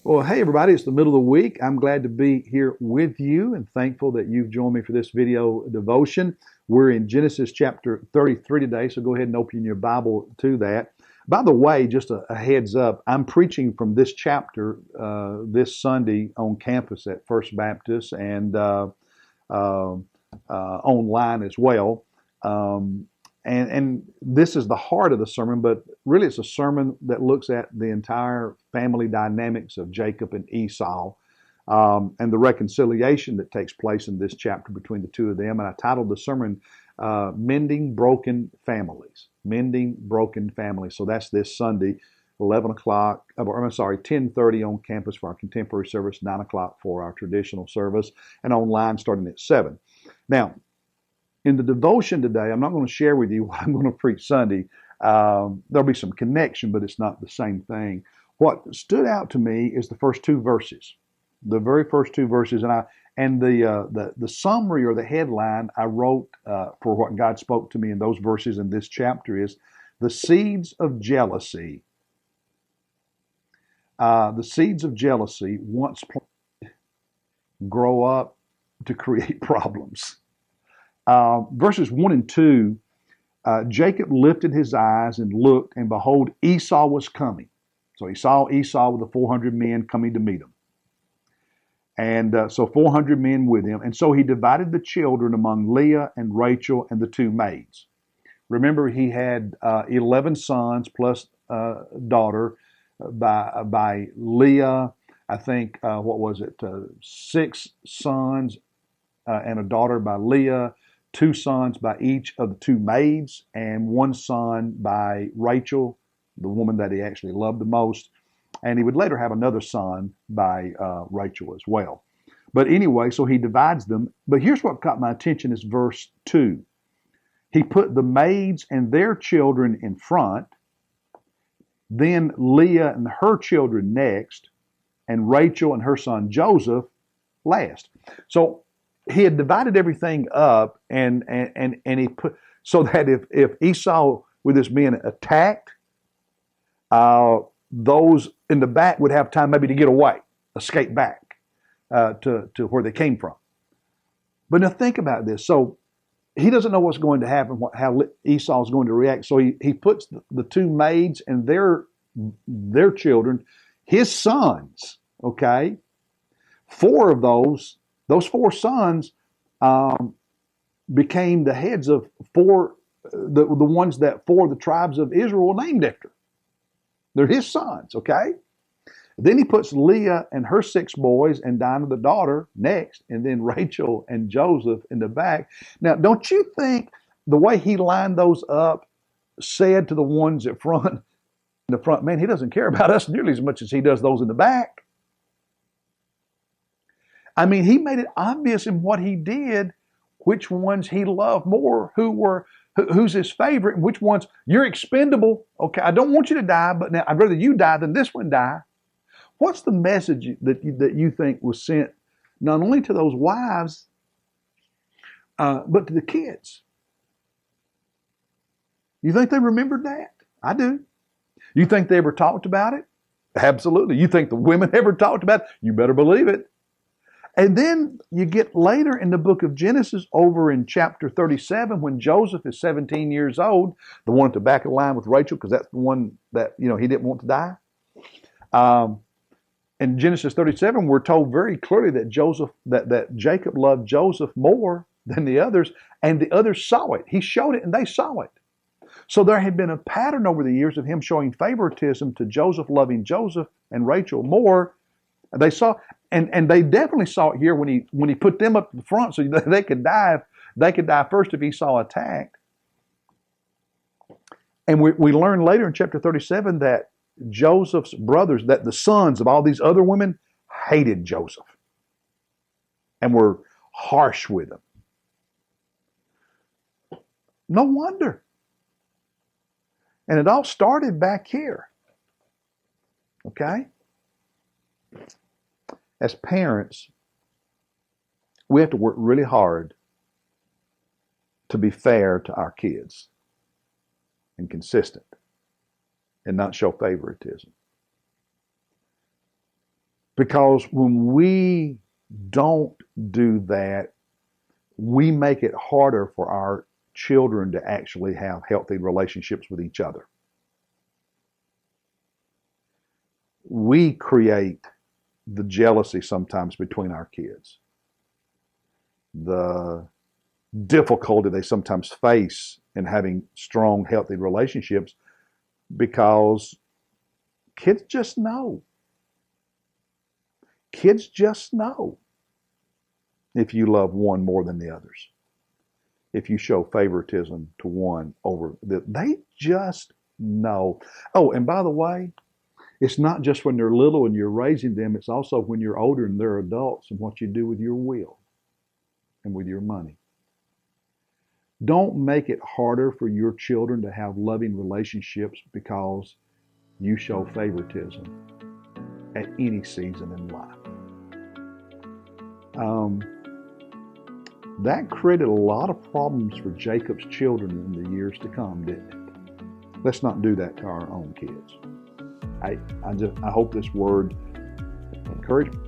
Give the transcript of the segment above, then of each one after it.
Well, hey everybody, it's the middle of the week. I'm glad to be here with you and thankful that you've joined me for this video devotion. We're in Genesis chapter 33 today, so go ahead and open your Bible to that. By the way, just a heads up, I'm preaching from this chapter this Sunday on campus at First Baptist and online as well. And this is the heart of the sermon, but really it's a sermon that looks at the entire family dynamics of Jacob and Esau and the reconciliation that takes place in this chapter between the two of them. And I titled the sermon, Mending Broken Families. Mending Broken Families. So that's this Sunday, 11 o'clock, I'm sorry, 10:30 on campus for our contemporary service, 9 o'clock for our traditional service, and online starting at 7. Now, in the devotion today, I'm not going to share with you what I'm going to preach Sunday. There'll be some connection, but it's not the same thing. What stood out to me is the first two verses, the very first two verses, and the summary or the headline I wrote for what God spoke to me in those verses in this chapter is the seeds of jealousy. The seeds of jealousy once planted grow up to create problems. Verses 1 and 2, Jacob lifted his eyes and looked, and behold, Esau was coming. So he saw Esau with the 400 men coming to meet him. And so 400 men with him. And so he divided the children among Leah and Rachel and the two maids. Remember, he had 11 sons plus a daughter by Leah. I think, 6 sons and a daughter by Leah. 2 sons by each of the 2 maids, and 1 son by Rachel, the woman that he actually loved the most. And he would later have another son by Rachel as well. But anyway, so he divides them. But here's what caught my attention is verse 2. He put the maids and their children in front, then Leah and her children next, and Rachel and her son Joseph last. So he had divided everything up, and he put so that if Esau with his men attacked, those in the back would have time maybe to get away, escape back to where they came from. But now think about this. So he doesn't know what's going to happen, how Esau is going to react. So he puts the 2 maids and their children, his sons. Okay, 4 of those 4 sons became the heads of the ones that 4 of the tribes of Israel were named after. They're his sons, okay? Then he puts Leah and her 6 boys and Dinah the daughter next, and then Rachel and Joseph in the back. Now, don't you think the way he lined those up said to the ones in the front, man, he doesn't care about us nearly as much as he does those in the back. I mean, he made it obvious in what he did, which ones he loved more, who's his favorite, and which ones you're expendable. Okay, I don't want you to die, but now I'd rather you die than this one die. What's the message that you think was sent not only to those wives, but to the kids? You think they remembered that? I do. You think they ever talked about it? Absolutely. You think the women ever talked about it? You better believe it. And then you get later in the book of Genesis over in chapter 37 when Joseph is 17 years old, the one at the back of the line with Rachel, because that's the one that, he didn't want to die. In Genesis 37, we're told very clearly that Jacob loved Joseph more than the others, and the others saw it. He showed it and they saw it. So there had been a pattern over the years of him showing favoritism to Joseph, loving Joseph and Rachel more. They saw, and they definitely saw it here when he put them up in front so they could die. They could die first if Esau attacked. And we learn later in chapter 37 that Joseph's brothers, that the sons of all these other women, hated Joseph and were harsh with him. No wonder. And it all started back here. Okay? As parents, we have to work really hard to be fair to our kids and consistent and not show favoritism. Because when we don't do that, we make it harder for our children to actually have healthy relationships with each other. We create the jealousy sometimes between our kids, the difficulty they sometimes face in having strong, healthy relationships because kids just know. Kids just know if you love one more than the others. If you show favoritism to one over the, they just know. Oh, and by the way, it's not just when they're little and you're raising them, it's also when you're older and they're adults and what you do with your will and with your money. Don't make it harder for your children to have loving relationships because you show favoritism at any season in life. That created a lot of problems for Jacob's children in the years to come, didn't it? Let's not do that to our own kids. I hope this word encouragement.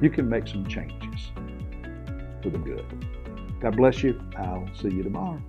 You can make some changes for the good. God bless you. I'll see you tomorrow.